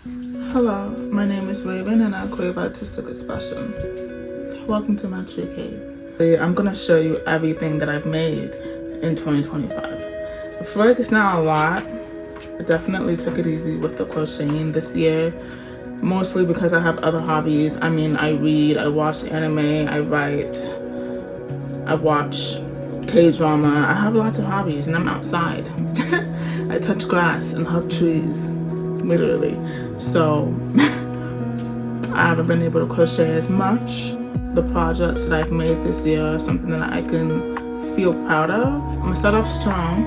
Hello, my name is Raven and I crave artistic expression. Welcome to my tree cave. I'm gonna show you everything that I've made in 2025. I feel like it's not a lot. I definitely took it easy with the crocheting this year, mostly because I have other hobbies. I mean, I read, I watch anime, I write, I watch K-drama. I have lots of hobbies and I'm outside. I touch grass and hug trees, literally. So I haven't been able to crochet as much. The projects that I've made this year are something that I can feel proud of. I'm gonna start off strong.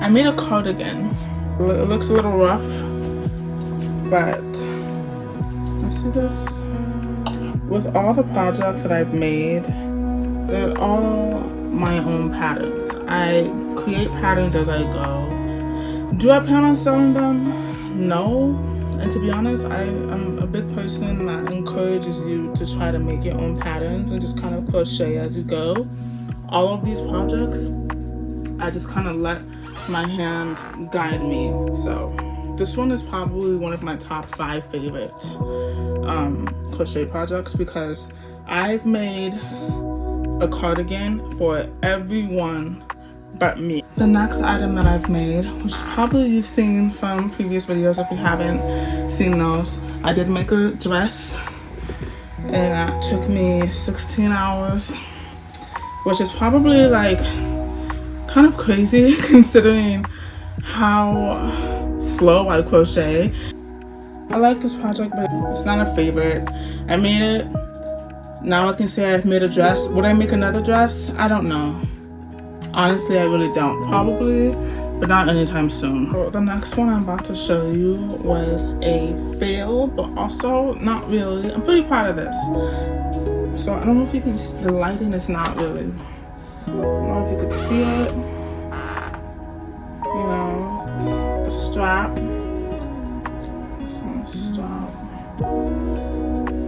I made a cardigan. It looks a little rough, but you see this? With all the projects that I've made, they're all my own patterns. I create patterns as I go. Do I plan on selling them? No. And to be honest, I'm a big person that encourages you to try to make your own patterns and just kind of crochet as you go. All of these projects, I just kind of let my hand guide me. So this one is probably one of my top 5 favorite crochet projects because I've made a cardigan for everyone but me. The next item that I've made, which probably you've seen from previous videos if you haven't seen those, I did make a dress and that took me 16 hours, which is probably like kind of crazy considering how slow I crochet. I like this project, but it's not a favorite. I made it. Now I can say I've made a dress. Would I make another dress? I don't know. Honestly, I really don't. Probably, but not anytime soon. So the next one I'm about to show you was a fail, but also not really. I'm pretty proud of this. So I don't know if you can see, the lighting is not really. I don't know if you could see it. You know, the strap.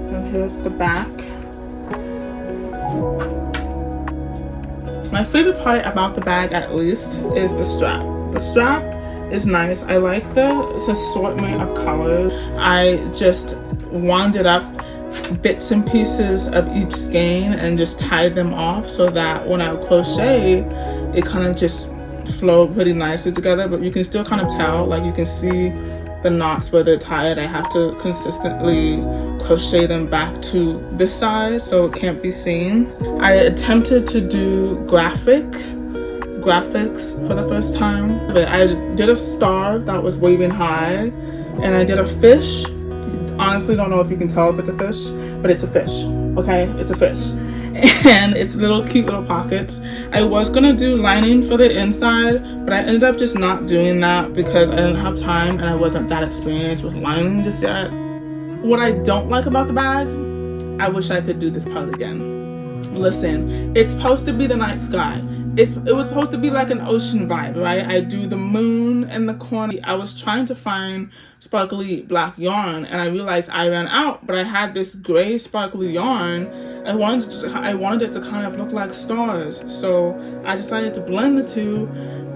And here's the back. My favorite part about the bag, at least, is the strap. The strap is nice. I like this assortment of colors. I just winded up bits and pieces of each skein and just tied them off so that when I crochet, it kind of just flowed pretty nicely together, but you can still kind of tell, like you can see the knots where they're tied. I have to consistently crochet them back to this side so it can't be seen. I attempted to do graphics for the first time. I did a star that was waving high and I did a fish. Honestly, don't know if you can tell if it's a fish, but it's a fish, okay? It's a fish. And it's little cute little pockets. I was gonna do lining for the inside, but I ended up just not doing that because I didn't have time and I wasn't that experienced with lining just yet. What I don't like about the bag, I wish I could do this part again. Listen, it's supposed to be the night sky. It was supposed to be like an ocean vibe, right? I do the moon in the corner. I was trying to find sparkly black yarn and I realized I ran out, but I had this gray sparkly yarn. I wanted it to kind of look like stars. So I decided to blend the two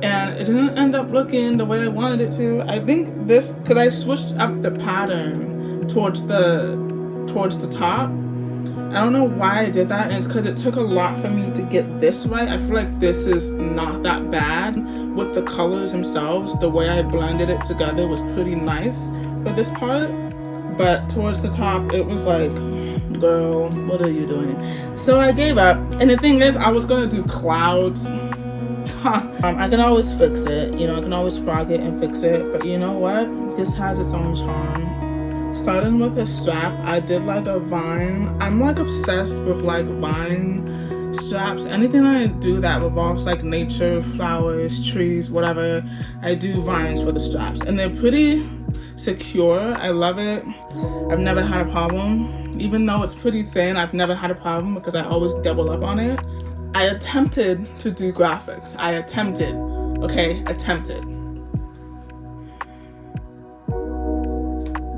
and it didn't end up looking the way I wanted it to. I think this, because I switched up the pattern towards the top. I don't know why I did that, and it's because it took a lot for me to get this right. I feel like this is not that bad with the colors themselves. The way I blended it together was pretty nice for this part, but towards the top it was like, girl, what are you doing? So I gave up, and the thing is I was gonna do clouds. I can always fix it, you know, I can always frog it and fix it, but you know what? This has its own charm. Starting with a strap, I did like a vine. I'm like obsessed with like vine straps. Anything I do that involves like nature, flowers, trees, whatever, I do vines for the straps. And they're pretty secure. I love it. I've never had a problem. Even though it's pretty thin, I've never had a problem because I always double up on it. I attempted to do graphics. I attempted.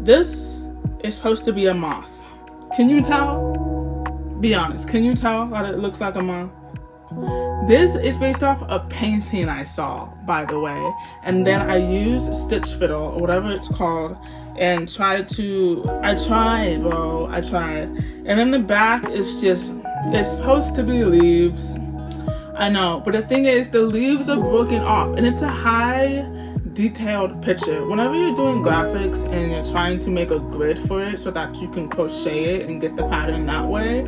This is supposed to be a moth. Can you tell? Be honest, can you tell that it looks like a moth? This is based off a painting I saw, by the way, and then I used Stitch Fiddle, or whatever it's called, and I tried, and then the back is just, it's supposed to be leaves, I know, but the thing is, the leaves are broken off, and it's a high detailed picture. Whenever you're doing graphics and you're trying to make a grid for it so that you can crochet it and get the pattern that way,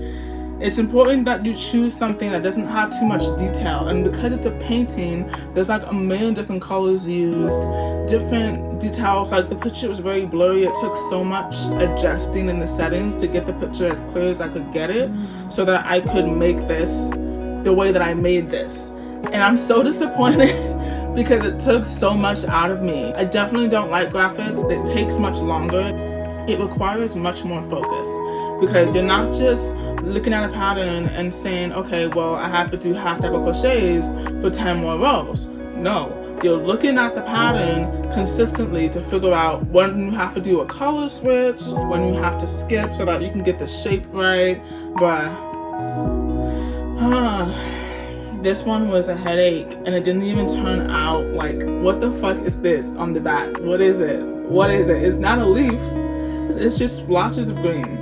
it's important that you choose something that doesn't have too much detail. And because it's a painting, there's like a million different colors used, different details. Like the picture was very blurry. It took so much adjusting in the settings to get the picture as clear as I could get it so that I could make this the way that I made this. And I'm so disappointed because it took so much out of me. I definitely don't like graphics. It takes much longer. It requires much more focus because you're not just looking at a pattern and saying, okay, well, I have to do half double crochets for 10 more rows. No, you're looking at the pattern consistently to figure out when you have to do a color switch, when you have to skip so that you can get the shape right. But this one was a headache, and it didn't even turn out like, what the fuck is this on the back? What is it? What is it? It's not a leaf. It's just splotches of green.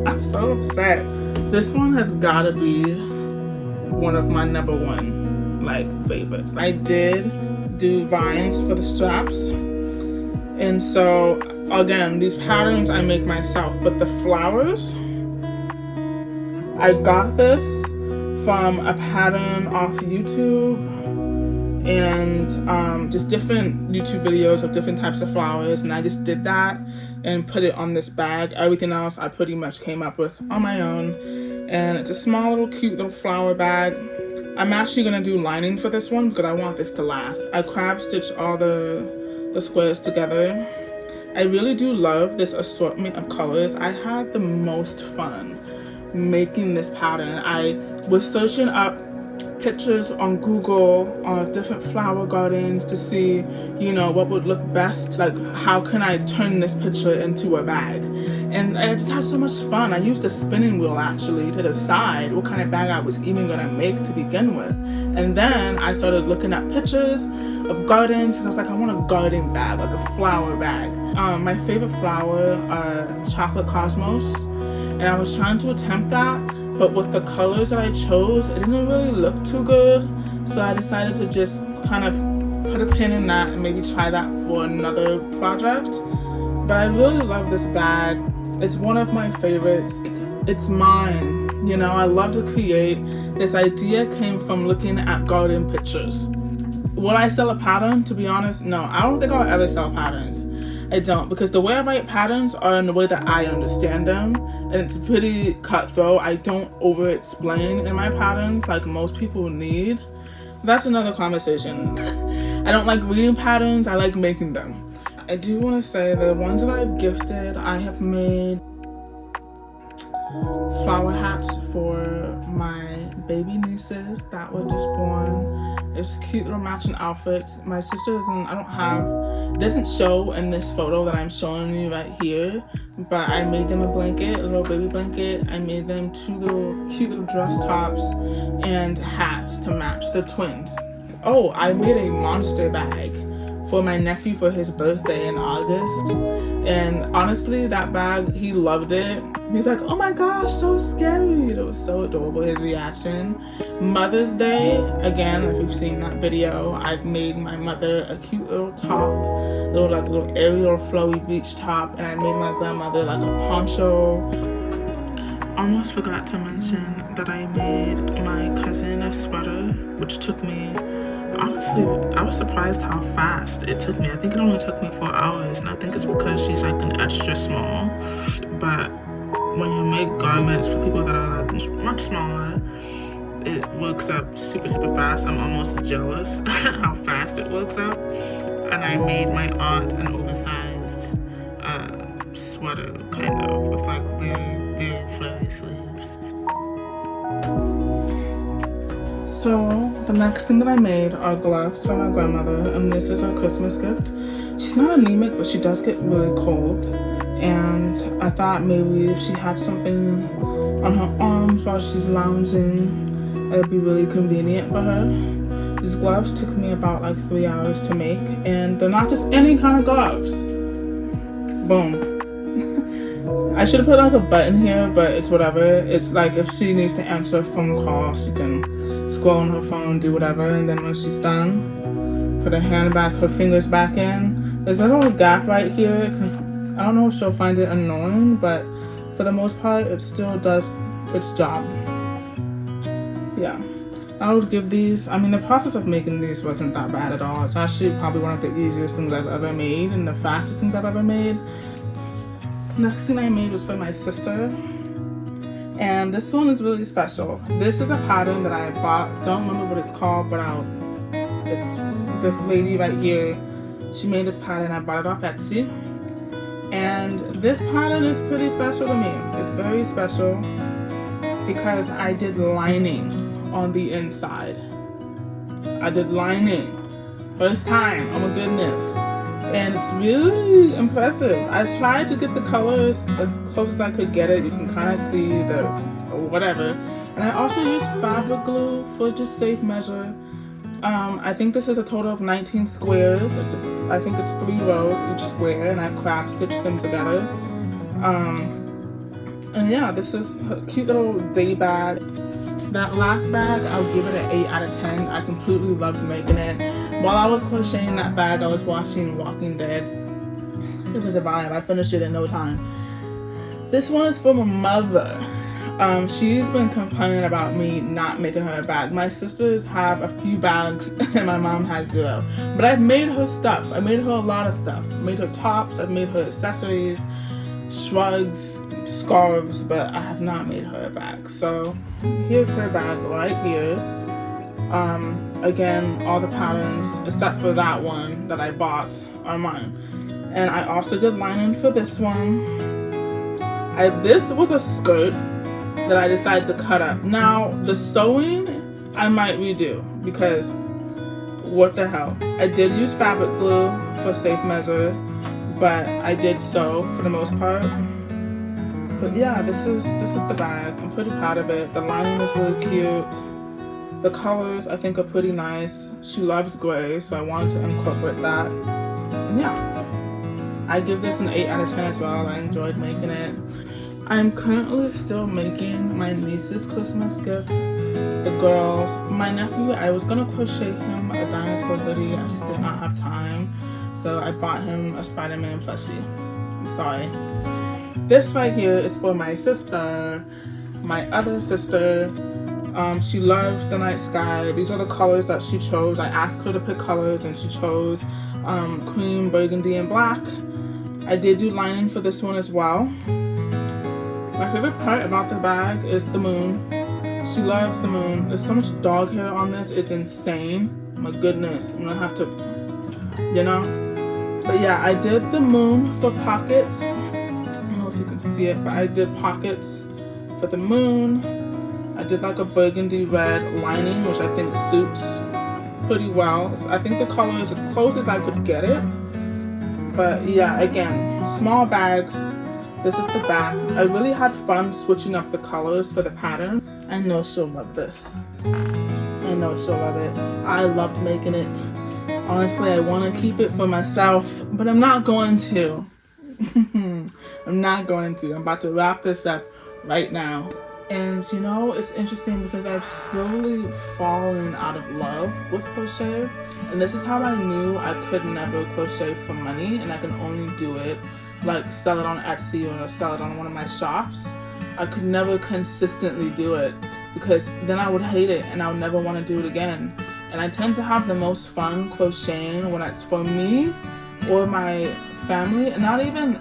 I'm so upset. This one has gotta be one of my number one like favorites. I did do vines for the straps, and so again, these patterns I make myself, but the flowers, I got this from a pattern off YouTube and just different YouTube videos of different types of flowers, and I just did that and put it on this bag. Everything else I pretty much came up with on my own, and it's a small little cute little flower bag. I'm actually gonna do lining for this one because I want this to last. I crab stitched all the squares together. I really do love this assortment of colors. I had the most fun making this pattern. I was searching up pictures on Google on different flower gardens to see, you know, what would look best. Like, how can I turn this picture into a bag? And I just had so much fun. I used a spinning wheel actually to decide what kind of bag I was even gonna make to begin with. And then I started looking at pictures of gardens, and I was like, I want a garden bag, like a flower bag. My favorite flower are Chocolate Cosmos, and I was trying to attempt that, but with the colors that I chose, it didn't really look too good. So I decided to just kind of put a pin in that and maybe try that for another project. But I really love this bag. It's one of my favorites. It's mine. You know, I love to create. This idea came from looking at garden pictures. Would I sell a pattern? To be honest, no. I don't think I'll ever sell patterns. I don't, because the way I write patterns are in the way that I understand them, and it's pretty cutthroat. I don't over explain in my patterns like most people need. That's another conversation. I don't like reading patterns, I like making them. I do want to say the ones that I've gifted, I have made flower hats for my baby nieces that were just born. It's cute little matching outfits. My sister doesn't show in this photo that I'm showing you right here, but I made them a blanket, a little baby blanket. I made them two little cute little dress tops and hats to match the twins. Oh, I made a monster bag for my nephew for his birthday in August, and honestly that bag, he loved it. He's like, oh my gosh, so scary. It was so adorable, his reaction. Mother's Day, again, if you've seen that video, I've made my mother a cute little top, little Ariel flowy beach top, and I made my grandmother like a poncho. Almost forgot to mention that I made my cousin a sweater, which took me, honestly, I was surprised how fast it took me. I think it only took me 4 hours, and I think it's because she's like an extra small. But when you make garments for people that are like much smaller, it works up super fast. I'm almost jealous how fast it works up. And I made my aunt an oversized sweater, kind of, with like very flary sleeves. So the next thing that I made are gloves for my grandmother, and this is her Christmas gift. She's not anemic, but she does get really cold, and I thought maybe if she had something on her arms while she's lounging, it'll be really convenient for her. These gloves took me about like 3 hours to make, and they're not just any kind of gloves. Boom. I should have put like a button here, but it's whatever. It's like if she needs to answer a phone call, she can scroll on her phone, do whatever, and then when she's done, put her hand back, her fingers back in. There's a little gap right here. I don't know if she'll find it annoying, but for the most part, it still does its job. Yeah. I would give these, I mean, the process of making these wasn't that bad at all. It's actually probably one of the easiest things I've ever made and the fastest things I've ever made. Next thing I made was for my sister, and this one is really special. This is a pattern that I bought. Don't remember what it's called, but it's this lady right here. She made this pattern. I bought it off Etsy, and this pattern is pretty special to me. It's very special because I did lining on the inside. I did lining. First time, oh my goodness. And it's really impressive. I tried to get the colors as close as I could get it. You can kind of see the whatever. And I also used fabric glue for just safe measure. I think this is a total of 19 squares. I think it's 3 rows each square, and I craft stitched them together. And yeah, this is a cute little day bag. That last bag, I'll give it an 8 out of 10. I completely loved making it. While I was crocheting that bag, I was watching Walking Dead. It was a vibe. I finished it in no time. This one is for my mother. She's been complaining about me not making her a bag. My sisters have a few bags and my mom has 0. But I've made her stuff. I made her a lot of stuff. I made her tops. I've made her accessories, shrugs, scarves, but I have not made her a bag. So here's her bag right here. Again, all the patterns except for that one that I bought are mine. And I also did lining for this one. This was a skirt that I decided to cut up. Now the sewing I might redo because what the hell. I did use fabric glue for safe measure, but I did sew for the most part. But yeah, this is the bag. I'm pretty proud of it. The lining is really cute. The colors I think are pretty nice. She loves gray, so I wanted to incorporate that. And yeah, I give this an 8 out of 10 as well. I enjoyed making it. I'm currently still making my niece's Christmas gift. The girls, my nephew, I was gonna crochet him a dinosaur hoodie. I just did not have time, so I bought him a Spider-Man plushie. I'm sorry. This right here is for my sister, my other sister. She loves the night sky. These are the colors that she chose. I asked her to pick colors and she chose cream, burgundy, and black. I did do lining for this one as well. My favorite part about the bag is the moon. She loves the moon. There's so much dog hair on this, it's insane. My goodness, I'm gonna have to, you know? But yeah, I did the moon for pockets. I don't know if you can see it, but I did pockets for the moon. I did like a burgundy red lining, which I think suits pretty well. So I think the color is as close as I could get it. But yeah, again, small bags. This is the back. I really had fun switching up the colors for the pattern. I know she'll love this. I know she'll love it. I loved making it. Honestly, I want to keep it for myself, but I'm not going to. I'm not going to. I'm about to wrap this up right now. And you know, it's interesting because I've slowly fallen out of love with crochet. And this is how I knew I could never crochet for money and I can only do it, like sell it on Etsy or sell it on one of my shops. I could never consistently do it because then I would hate it and I would never want to do it again. And I tend to have the most fun crocheting when it's for me or my family, and not even,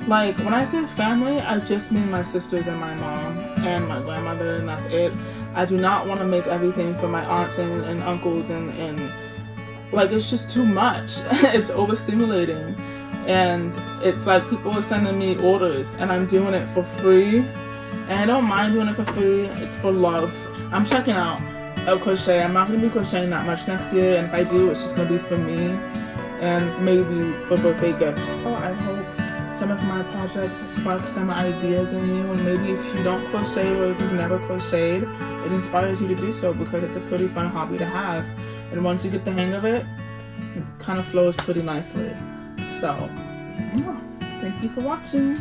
like, when I say family, I just mean my sisters and my mom and my grandmother, and that's it. I do not want to make everything for my aunts and uncles and like, it's just too much. It's overstimulating. And it's like people are sending me orders and I'm doing it for free. And I don't mind doing it for free. It's for love. I'm checking out of crochet. I'm not going to be crocheting that much next year. And if I do, it's just going to be for me and maybe for birthday gifts. So I hope some of my projects spark some ideas in you, and maybe if you don't crochet or if you've never crocheted, it inspires you to do so, because it's a pretty fun hobby to have. And once you get the hang of it, it kind of flows pretty nicely. So, yeah, thank you for watching.